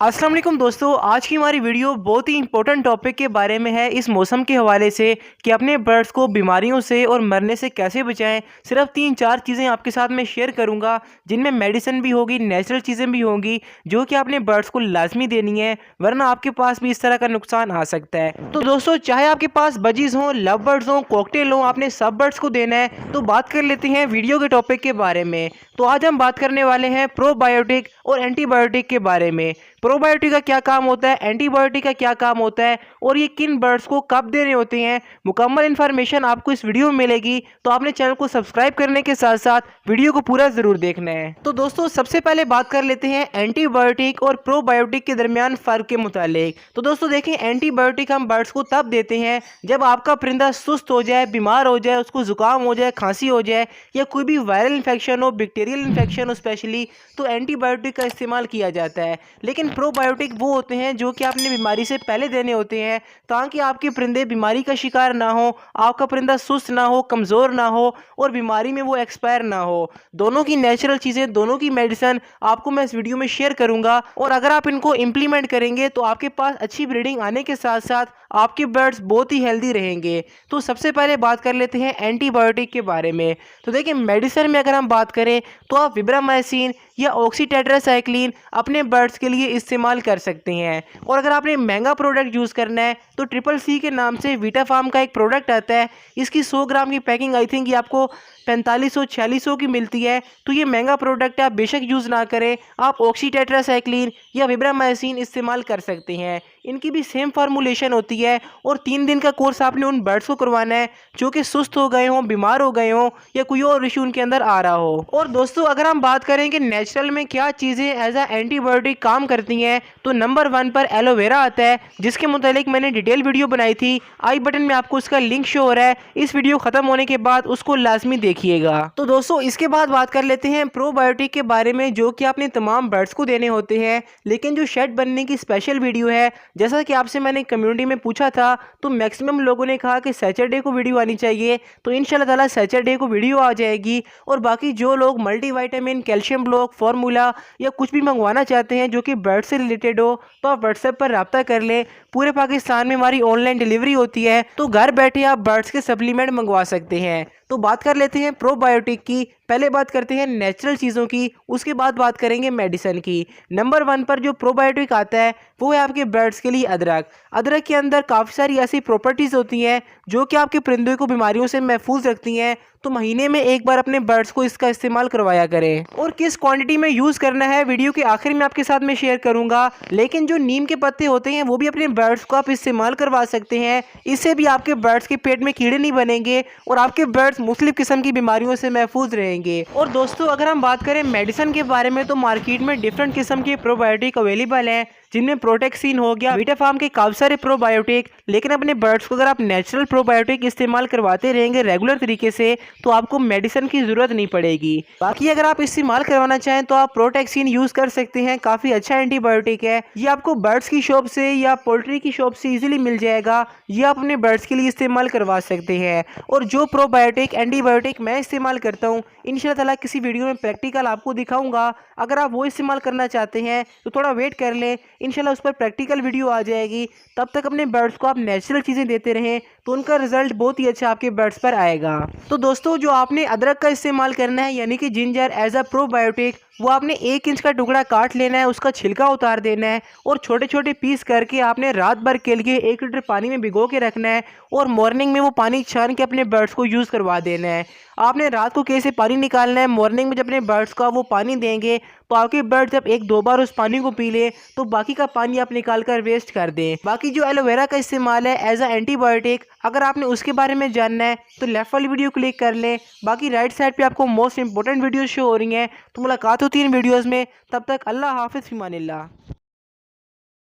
अस्सलाम वालेकुम दोस्तों, आज की हमारी वीडियो बहुत ही इंपॉर्टेंट टॉपिक के बारे में है इस मौसम के हवाले से कि अपने बर्ड्स को बीमारियों से और मरने से कैसे बचाएं। सिर्फ 3-4 चीज़ें आपके साथ मैं शेयर करूंगा जिनमें मेडिसिन भी होगी, नेचुरल चीज़ें भी होंगी जो कि आपने बर्ड्स को लाजमी देनी है, वरना आपके पास भी इस तरह का नुकसान आ सकता है। तो दोस्तों, चाहे आपके पास बजीज़ हों, लव बर्ड्स हों, कॉकटेल हों, आपने सब बर्ड्स को देना है। तो बात कर लेते हैं वीडियो के टॉपिक के बारे में। तो आज हम बात करने वाले हैं प्रोबायोटिक और एंटीबायोटिक के बारे में। प्रोबायोटिक का क्या काम होता है, एंटीबायोटिक का क्या काम होता है और ये किन बर्ड्स को कब देने होते हैं, मुकम्मल इन्फॉर्मेशन आपको इस वीडियो में मिलेगी। तो आपने चैनल को सब्सक्राइब करने के साथ साथ वीडियो को पूरा जरूर देखना है। तो दोस्तों, सबसे पहले बात कर लेते हैं एंटीबायोटिक और प्रोबायोटिक के दरमियान फ़र्क के मुतालिक। तो दोस्तों देखें, एंटीबायोटिक हम बर्ड्स को तब देते हैं जब आपका परिंदा सुस्त हो जाए, बीमार हो जाए, उसको जुकाम हो जाए, खांसी हो जाए या कोई भी वायरल इन्फेक्शन हो, बैक्टीरियल इन्फेक्शन हो स्पेशली, तो एंटीबायोटिक का इस्तेमाल किया जाता है। लेकिन प्रोबायोटिक वो होते हैं जो कि आपने बीमारी से पहले देने होते हैं ताकि आपके परिंदे बीमारी का शिकार ना हो, आपका परिंदा सुस्त ना हो, कमज़ोर ना हो और बीमारी में वो एक्सपायर ना हो। दोनों की नेचुरल चीज़ें, दोनों की मेडिसिन आपको मैं इस वीडियो में शेयर करूंगा और अगर आप इनको इम्प्लीमेंट करेंगे तो आपके पास अच्छी ब्रीडिंग आने के साथ साथ आपके बर्ड्स बहुत ही हेल्दी रहेंगे। तो सबसे पहले बात कर लेते हैं एंटीबायोटिक के बारे में। तो देखिए, मेडिसिन में अगर हम बात करें तो आप विब्रामाइसिन या ऑक्सीटेट्रासाइक्लिन अपने बर्ड्स के लिए इस्तेमाल कर सकते हैं। और अगर आपने महंगा प्रोडक्ट यूज़ करना है तो ट्रिपल सी के नाम से वीटाफार्म का एक प्रोडक्ट आता है। इसकी 100 ग्राम की पैकिंग आई थिंक ये आपको 4500-4600 की मिलती है। तो ये महंगा प्रोडक्ट है, आप बेशक यूज़ ना करें। आप ऑक्सीटेट्रासाइक्लिन या विब्रामाइसिन इस्तेमाल कर सकते हैं। इनकी भी सेम फार्मूलेशन होती है और 3 दिन का कोर्स आपने उन बर्ड्स को करवाना है जो कि सुस्त हो गए हों, बीमार हो गए हों या कोई और इशू उनके अंदर आ रहा हो। और दोस्तों, अगर हम बात करें कि नेचुरल में क्या चीज़ें एज अ एंटीबायोटिक काम करती हैं तो नंबर 1 पर एलोवेरा आता है, जिसके मुतालिक मैंने डिटेल वीडियो बनाई थी। आई बटन में आपको उसका लिंक शो हो रहा है, इस वीडियो खत्म होने के बाद उसको लाजमी देखिएगा। तो दोस्तों, इसके बाद बात कर लेते हैं प्रोबायोटिक के बारे में जो कि आपने तमाम बर्ड्स को देने होते हैं। लेकिन जो शेड बनने की स्पेशल वीडियो है, जैसा कि आपसे मैंने कम्युनिटी में पूछा था तो मैक्सिमम लोगों ने कहा कि सैटरडे को वीडियो आनी चाहिए, तो इंशाल्लाह ताला सैटरडे को वीडियो आ जाएगी। और बाकी जो लोग मल्टीविटामिन, कैल्शियम ब्लॉक, फार्मूला या कुछ भी मंगवाना चाहते हैं जो कि बर्ड से रिलेटेड हो तो आप व्हाट्सएप पर रब्ता कर लें। पूरे पाकिस्तान में हमारी ऑनलाइन डिलीवरी होती है, तो घर बैठे आप बर्ड्स के सप्लीमेंट मंगवा सकते हैं। तो बात कर लेते हैं प्रोबायोटिक की। पहले बात करते हैं नेचुरल चीज़ों की, उसके बाद बात करेंगे मेडिसिन की। नंबर 1 पर जो प्रोबायोटिक आता है वो है आपके बर्ड्स के लिए अदरक। अदरक के अंदर काफ़ी सारी ऐसी प्रॉपर्टीज़ होती हैं जो कि आपके परिंदों को बीमारियों से महफूज रखती हैं। तो महीने में एक बार अपने बर्ड्स को इसका इस्तेमाल करवाया करें। और किस क्वांटिटी में यूज़ करना है वीडियो के आखिर में आपके साथ मैं शेयर करूंगा। लेकिन जो नीम के पत्ते होते हैं वो भी अपने बर्ड्स को आप इस्तेमाल करवा सकते हैं। इससे भी आपके बर्ड्स के पेट में कीड़े नहीं बनेंगे और आपके बर्ड्स मुख्तलिफ किस्म की बीमारियों से महफूज रहेंगे। और दोस्तों, अगर हम बात करें मेडिसिन के बारे में तो मार्केट में डिफरेंट किस्म के प्रोबायोटिक अवेलेबल हैं, जिनमें प्रोटेक्सिन हो गया, वीटाफार्म के काफ़ी सारे प्रोबायोटिक। लेकिन अपने बर्ड्स को अगर आप नेचुरल प्रोबायोटिक इस्तेमाल करवाते रहेंगे रेगुलर तरीके से तो आपको मेडिसिन की ज़रूरत नहीं पड़ेगी। बाकी अगर आप इस्तेमाल करवाना चाहें तो आप प्रोटेक्सिन यूज़ कर सकते हैं, काफ़ी अच्छा एंटीबायोटिक है। ये आपको बर्ड्स की शॉप से या पोल्ट्री की शॉप से ईजिली मिल जाएगा, ये आप अपने बर्ड्स के लिए इस्तेमाल करवा सकते हैं। और जो प्रोबायोटिक एंटीबायोटिक मैं इस्तेमाल करता हूँ इंशाल्लाह ताला किसी वीडियो में प्रैक्टिकल आपको दिखाऊंगा। अगर आप वो इस्तेमाल करना चाहते हैं तो थोड़ा वेट कर लें, इंशाल्लाह उस पर प्रैक्टिकल वीडियो आ जाएगी। तब तक अपने बर्ड्स को आप नेचुरल चीज़ें देते रहें तो उनका रिजल्ट बहुत ही अच्छा आपके बर्ड्स पर आएगा। तो दोस्तों, जो आपने अदरक का इस्तेमाल करना है यानी कि जिंजर एज अ प्रोबायोटिक, वो आपने 1 इंच का टुकड़ा काट लेना है, उसका छिलका उतार देना है और छोटे छोटे पीस करके आपने रात भर के लिए 1 लीटर पानी में भिगो के रखना है और मॉर्निंग में वो पानी छान के अपने बर्ड्स को यूज़ करवा देना है। आपने रात को कैसे पानी निकालना है, मॉर्निंग में जब अपने बर्ड्स का वो पानी देंगे तो आपके बर्ड जब 1-2 बार उस पानी को पी ले तो बाकी का पानी आप निकाल कर वेस्ट कर दें। बाकी जो एलोवेरा का इस्तेमाल है एज अ एंटीबायोटिक, अगर आपने उसके बारे में जानना है तो लेफ्ट वाली वीडियो क्लिक कर लें। बाकी राइट साइड पे आपको मोस्ट इंपॉर्टेंट वीडियो शो हो रही हैं। तो मुलाकात होती है इन वीडियोज़ में, तब तक अल्लाह हाफिज़, फ़िमानिल्लाह।